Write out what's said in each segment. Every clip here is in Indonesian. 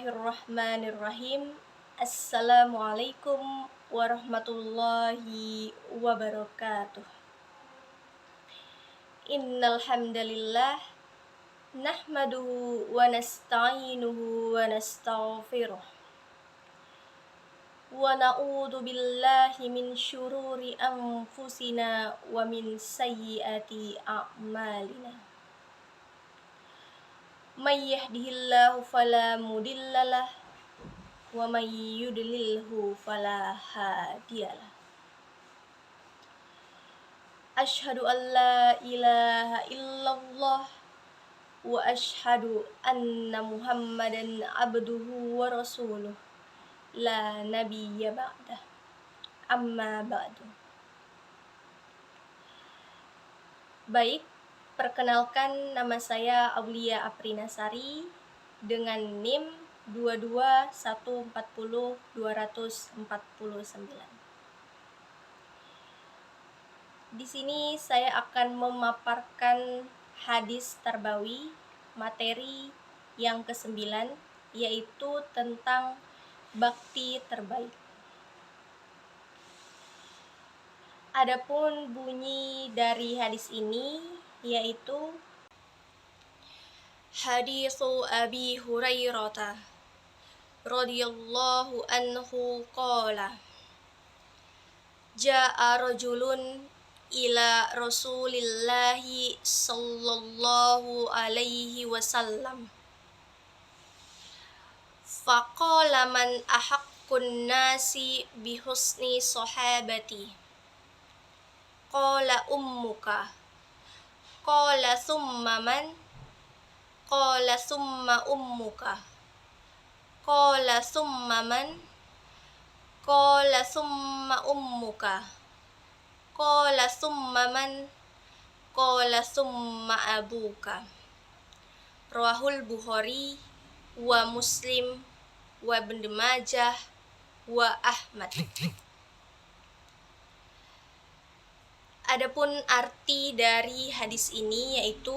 Bismillahirrahmanirrahim. Assalamualaikum warahmatullahi wabarakatuh. Innal hamdalillah nahmaduhu wa nasta'inuhu wa nastaghfiruh. Wa na'udzu billahi min syururi anfusina wa min sayyiati a'malina. May yahdihillahu fala mudhillalah wa may yudlilhu fala hadiyalah. Asyhadu an la ilaha illallah wa asyhadu anna Muhammadan abduhu wa rasuluh la nabiyya ba'dah. Amma ba'du. Baik, perkenalkan nama saya Aulia Aprinasari dengan NIM 22140-249. Di sini saya akan memaparkan hadis tarbawi materi yang ke-9, yaitu tentang bakti terbaik. Adapun bunyi dari hadis ini yaitu Hadisu Abi Hurairah radhiyallahu anhu qala Ja'a rajulun ila Rasulillahi sallallahu alaihi wasallam faqala man ahaqqun nasi bihusni sahabati qala ummuka qala summa man qala summa ummuka qala summa man qala summa ummuka qala summa man qala summa abuka. Rawahul Bukhari wa Muslim wa Ibnu Majah wa Ahmad. Adapun arti dari hadis ini yaitu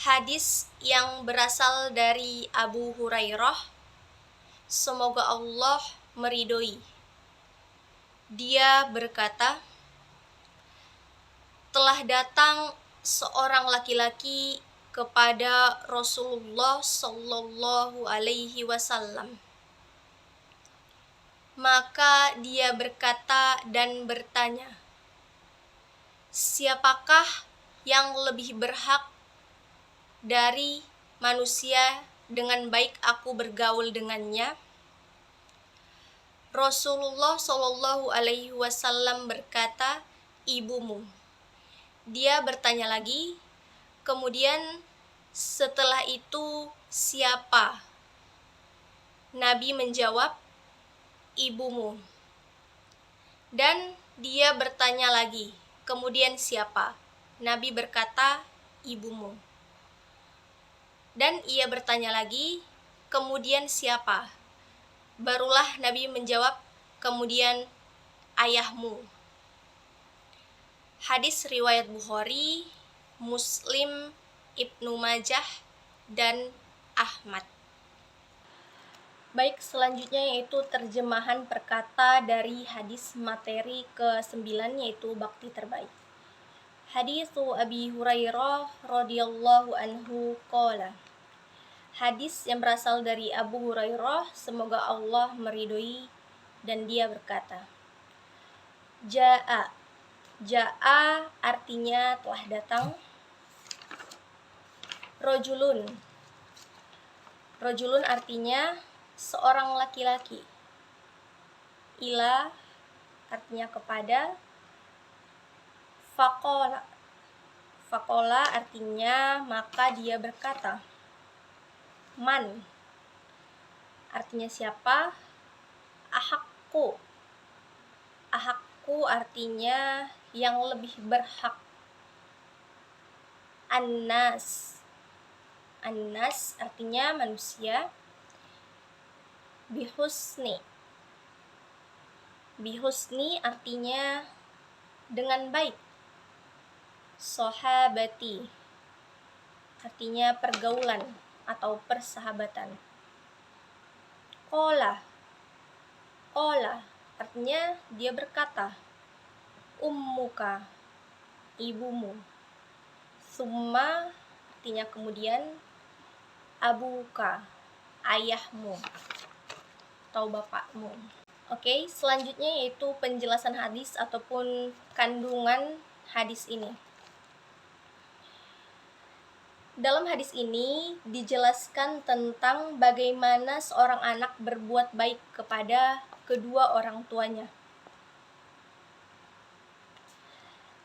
hadis yang berasal dari Abu Hurairah, semoga Allah meridhoi. Dia berkata, telah datang seorang laki-laki kepada Rasulullah sallallahu alaihi wasallam. Maka dia berkata dan bertanya, siapakah yang lebih berhak dari manusia dengan baik aku bergaul dengannya? Rasulullah Shallallahu Alaihi Wasallam berkata, ibumu. Dia bertanya lagi, kemudian setelah itu siapa? Nabi menjawab, ibumu. Dan dia bertanya lagi, kemudian siapa? Nabi berkata, ibumu. Dan ia bertanya lagi, kemudian siapa? Barulah Nabi menjawab, kemudian ayahmu. Hadis riwayat Bukhari, Muslim, Ibnu Majah, dan Ahmad. Baik, selanjutnya yaitu terjemahan perkata dari hadis materi ke-9 yaitu bakti terbaik. Hadisu Abi Hurairah radhiyallahu anhu qala. Hadis yang berasal dari Abu Hurairah, semoga Allah meridhoi, dan dia berkata, Ja'a artinya telah datang. Rojulun artinya seorang laki-laki. Ila artinya kepada. Faqala artinya maka dia berkata. Man artinya siapa? Ahakku artinya yang lebih berhak. Annas artinya manusia. Bihusni artinya dengan baik. Sahabati artinya pergaulan atau persahabatan. Qala. Qala artinya dia berkata. Ummuka, ibumu. Summa artinya kemudian. Abuka, ayahmu atau bapakmu. Oke, selanjutnya yaitu penjelasan hadis ataupun kandungan hadis ini. Dalam hadis ini dijelaskan tentang bagaimana seorang anak berbuat baik kepada kedua orang tuanya.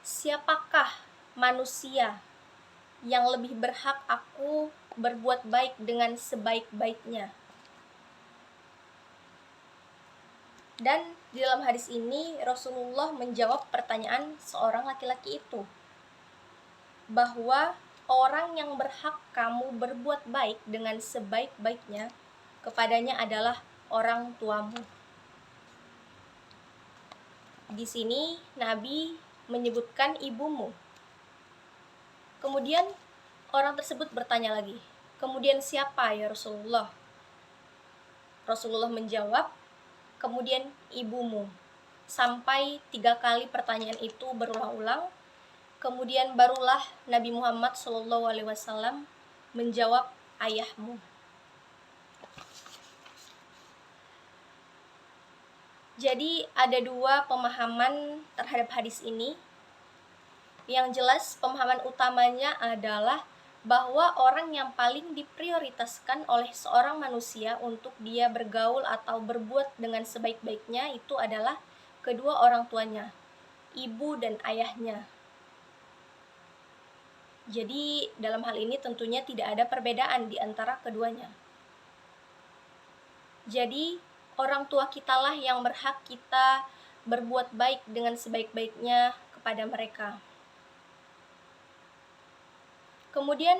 Siapakah manusia yang lebih berhak aku berbuat baik dengan sebaik-baiknya? Dan di dalam hadis ini Rasulullah menjawab pertanyaan seorang laki-laki itu, bahwa orang yang berhak kamu berbuat baik dengan sebaik-baiknya kepadanya adalah orang tuamu. Di sini Nabi menyebutkan ibumu. Kemudian orang tersebut bertanya lagi, kemudian siapa ya Rasulullah? Rasulullah menjawab, kemudian ibumu. Sampai 3 kali pertanyaan itu berulang-ulang. Kemudian barulah Nabi Muhammad SAW menjawab, ayahmu. Jadi ada 2 pemahaman terhadap hadis ini. Yang jelas pemahaman utamanya adalah bahwa orang yang paling diprioritaskan oleh seorang manusia untuk dia bergaul atau berbuat dengan sebaik-baiknya itu adalah kedua orang tuanya, ibu dan ayahnya. Jadi dalam hal ini tentunya tidak ada perbedaan di antara keduanya. Jadi orang tua kitalah yang berhak kita berbuat baik dengan sebaik-baiknya kepada mereka. Kemudian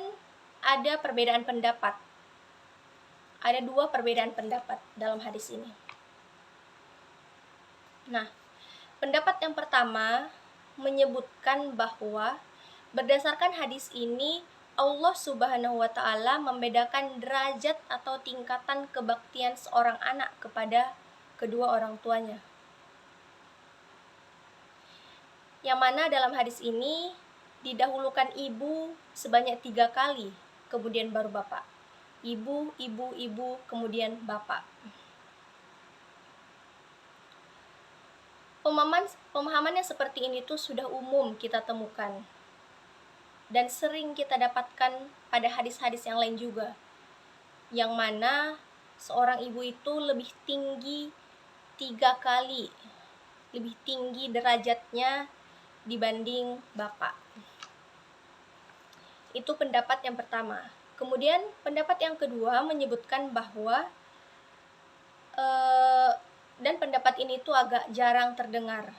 ada perbedaan pendapat. Ada 2 perbedaan pendapat dalam hadis ini. Nah, pendapat yang pertama menyebutkan bahwa berdasarkan hadis ini Allah Subhanahu wa Ta'ala membedakan derajat atau tingkatan kebaktian seorang anak kepada kedua orang tuanya. Yang mana dalam hadis ini didahulukan ibu sebanyak 3 kali, kemudian baru bapak. Ibu, ibu, ibu, kemudian bapak. Pemahaman yang seperti ini tuh sudah umum kita temukan dan sering kita dapatkan pada hadis-hadis yang lain juga, yang mana seorang ibu itu lebih tinggi 3 kali, lebih tinggi derajatnya dibanding bapak. Itu pendapat yang pertama. Kemudian pendapat yang kedua menyebutkan bahwa dan pendapat ini tuh agak jarang terdengar.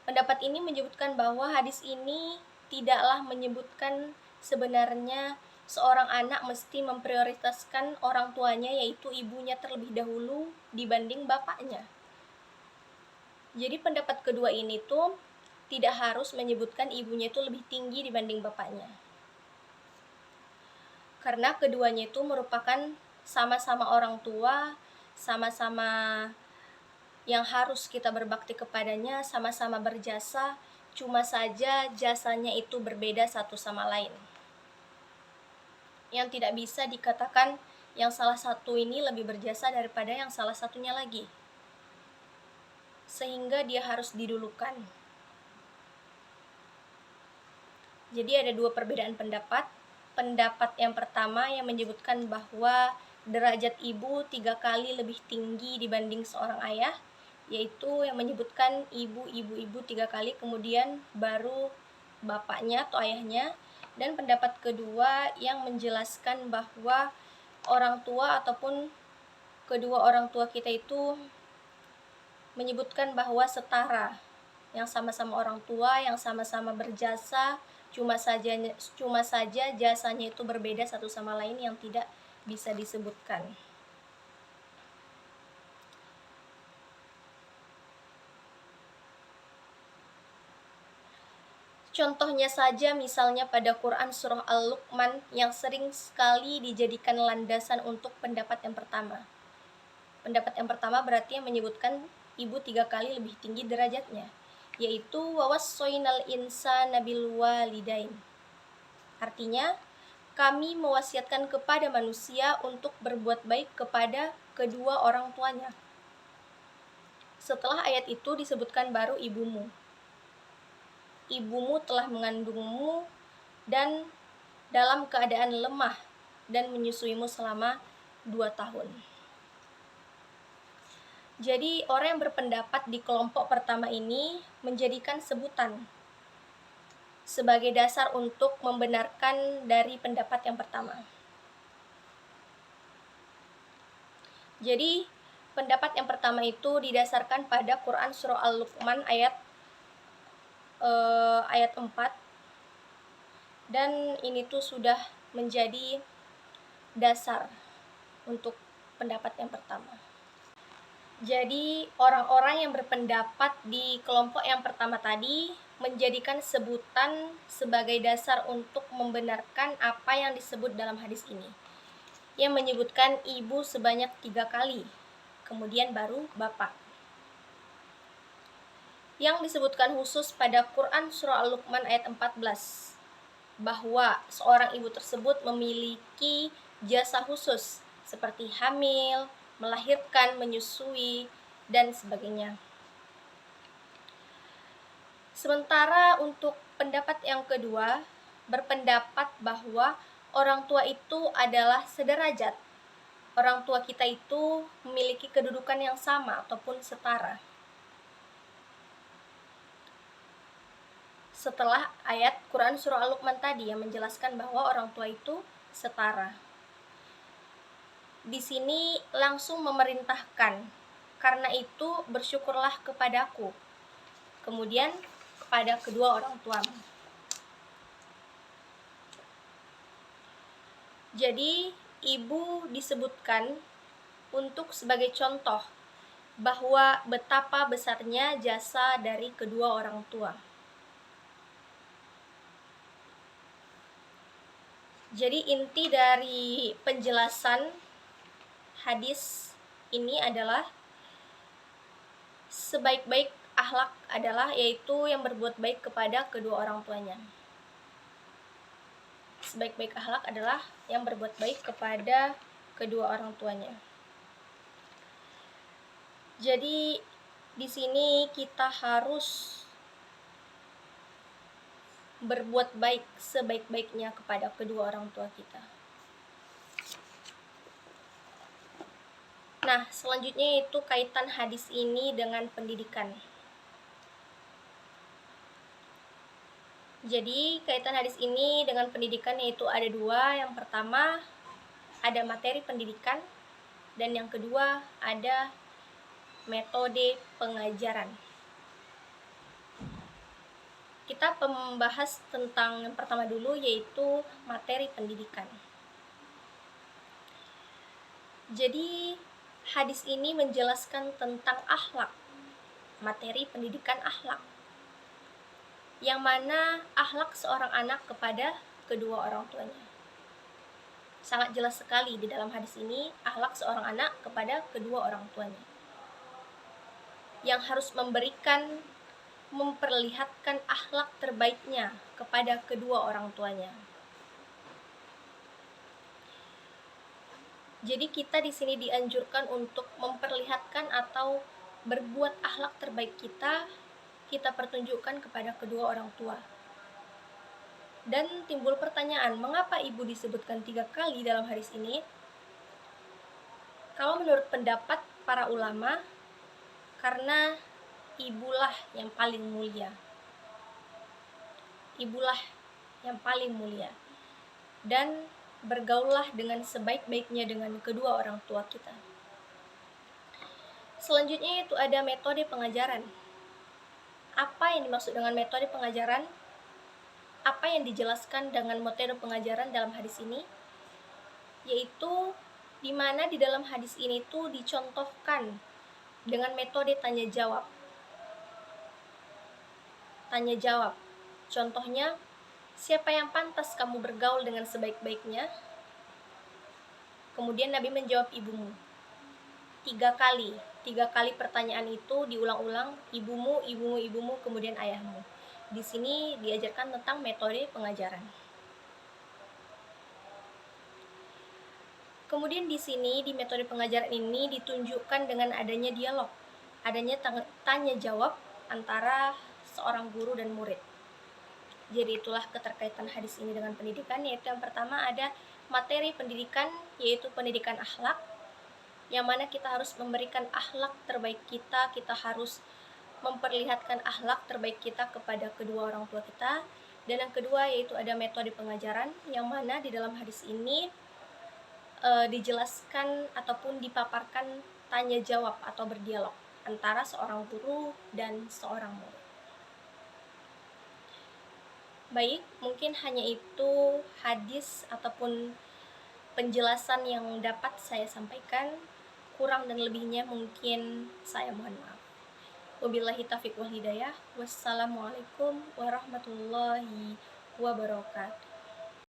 Pendapat ini menyebutkan bahwa hadis ini tidaklah menyebutkan sebenarnya seorang anak mesti memprioritaskan orang tuanya, yaitu ibunya terlebih dahulu dibanding bapaknya. Jadi pendapat kedua ini tuh tidak harus menyebutkan ibunya itu lebih tinggi dibanding bapaknya. Karena keduanya itu merupakan sama-sama orang tua, sama-sama yang harus kita berbakti kepadanya, sama-sama berjasa, cuma saja jasanya itu berbeda satu sama lain. Yang tidak bisa dikatakan yang salah satu ini lebih berjasa daripada yang salah satunya lagi, sehingga dia harus didulukan. Jadi ada 2 perbedaan pendapat. Pendapat yang pertama yang menyebutkan bahwa derajat ibu 3 kali lebih tinggi dibanding seorang ayah, yaitu yang menyebutkan ibu 3 kali, kemudian baru bapaknya atau ayahnya. Dan pendapat kedua yang menjelaskan bahwa orang tua ataupun kedua orang tua kita itu menyebutkan bahwa setara, yang sama-sama orang tua, yang sama-sama berjasa, cuma saja jasanya itu berbeda satu sama lain yang tidak bisa disebutkan. Contohnya saja misalnya pada Quran surah Al-Luqman yang sering sekali dijadikan landasan untuk pendapat yang pertama. Pendapat yang pertama berarti yang menyebutkan ibu 3 kali lebih tinggi derajatnya, yaitu wawassoinal insana bil walidain. Artinya, kami mewasiatkan kepada manusia untuk berbuat baik kepada kedua orang tuanya. Setelah ayat itu disebutkan baru ibumu. Ibumu telah mengandungmu dan dalam keadaan lemah dan menyusuimu selama 2 tahun. Jadi orang yang berpendapat di kelompok pertama ini menjadikan sebutan sebagai dasar untuk membenarkan dari pendapat yang pertama. Jadi pendapat yang pertama itu didasarkan pada Quran surah Al-Luqman ayat 4, dan ini tuh sudah menjadi dasar untuk pendapat yang pertama. Jadi orang-orang yang berpendapat di kelompok yang pertama tadi menjadikan sebutan sebagai dasar untuk membenarkan apa yang disebut dalam hadis ini, yang menyebutkan ibu sebanyak 3 kali, kemudian baru bapak. Yang disebutkan khusus pada Quran surah Al-Luqman ayat 14, bahwa seorang ibu tersebut memiliki jasa khusus seperti hamil, melahirkan, menyusui, dan sebagainya. Sementara untuk pendapat yang kedua, berpendapat bahwa orang tua itu adalah sederajat. Orang tua kita itu memiliki kedudukan yang sama ataupun setara. Setelah ayat Quran surah Al-Luqman tadi yang menjelaskan bahwa orang tua itu setara. Di sini langsung memerintahkan, karena itu bersyukurlah kepadaku, kemudian kepada kedua orang tuamu. Jadi ibu disebutkan untuk sebagai contoh bahwa betapa besarnya jasa dari kedua orang tua. Jadi inti dari penjelasan hadis ini adalah sebaik-baik akhlak adalah yaitu yang berbuat baik kepada kedua orang tuanya. Sebaik-baik akhlak adalah yang berbuat baik kepada kedua orang tuanya. Jadi di sini kita harus berbuat baik sebaik-baiknya kepada kedua orang tua kita. Nah, selanjutnya itu kaitan hadis ini dengan pendidikan. Jadi, kaitan hadis ini dengan pendidikan yaitu ada 2. Yang pertama, ada materi pendidikan, dan yang kedua, ada metode pengajaran. Kita membahas tentang yang pertama dulu, yaitu materi pendidikan. Jadi, hadis ini menjelaskan tentang akhlak, materi pendidikan akhlak, yang mana akhlak seorang anak kepada kedua orang tuanya. Sangat jelas sekali di dalam hadis ini akhlak seorang anak kepada kedua orang tuanya, yang harus memperlihatkan akhlak terbaiknya kepada kedua orang tuanya. Jadi kita di sini dianjurkan untuk memperlihatkan atau berbuat akhlak terbaik kita pertunjukkan kepada kedua orang tua. Dan timbul pertanyaan, mengapa ibu disebutkan 3 kali dalam hadis ini? Kalau menurut pendapat para ulama, karena ibulah yang paling mulia. Ibulah yang paling mulia. Dan bergaullah dengan sebaik-baiknya dengan kedua orang tua kita. Selanjutnya itu ada metode pengajaran. Apa yang dimaksud dengan metode pengajaran? Apa yang dijelaskan dengan metode pengajaran dalam hadis ini? Yaitu di mana di dalam hadis ini tuh dicontohkan dengan metode tanya jawab. Tanya jawab. Contohnya, siapa yang pantas kamu bergaul dengan sebaik-baiknya? Kemudian Nabi menjawab, ibumu. tiga kali pertanyaan itu diulang-ulang, ibumu, ibumu, ibumu, kemudian ayahmu. Di sini diajarkan tentang metode pengajaran. Kemudian di sini di metode pengajaran ini ditunjukkan dengan adanya dialog, adanya tanya jawab antara seorang guru dan murid. Jadi itulah keterkaitan hadis ini dengan pendidikan, yaitu yang pertama ada materi pendidikan, yaitu pendidikan akhlak, yang mana kita harus memberikan akhlak terbaik kita harus memperlihatkan akhlak terbaik kita kepada kedua orang tua kita. Dan yang kedua yaitu ada metode pengajaran, yang mana di dalam hadis ini dijelaskan ataupun dipaparkan tanya jawab atau berdialog antara seorang guru dan seorang murid. Baik, mungkin hanya itu hadis ataupun penjelasan yang dapat saya sampaikan. Kurang dan lebihnya mungkin saya mohon maaf. Wabillahi taufiq wal hidayah. Wassalamualaikum warahmatullahi wabarakatuh.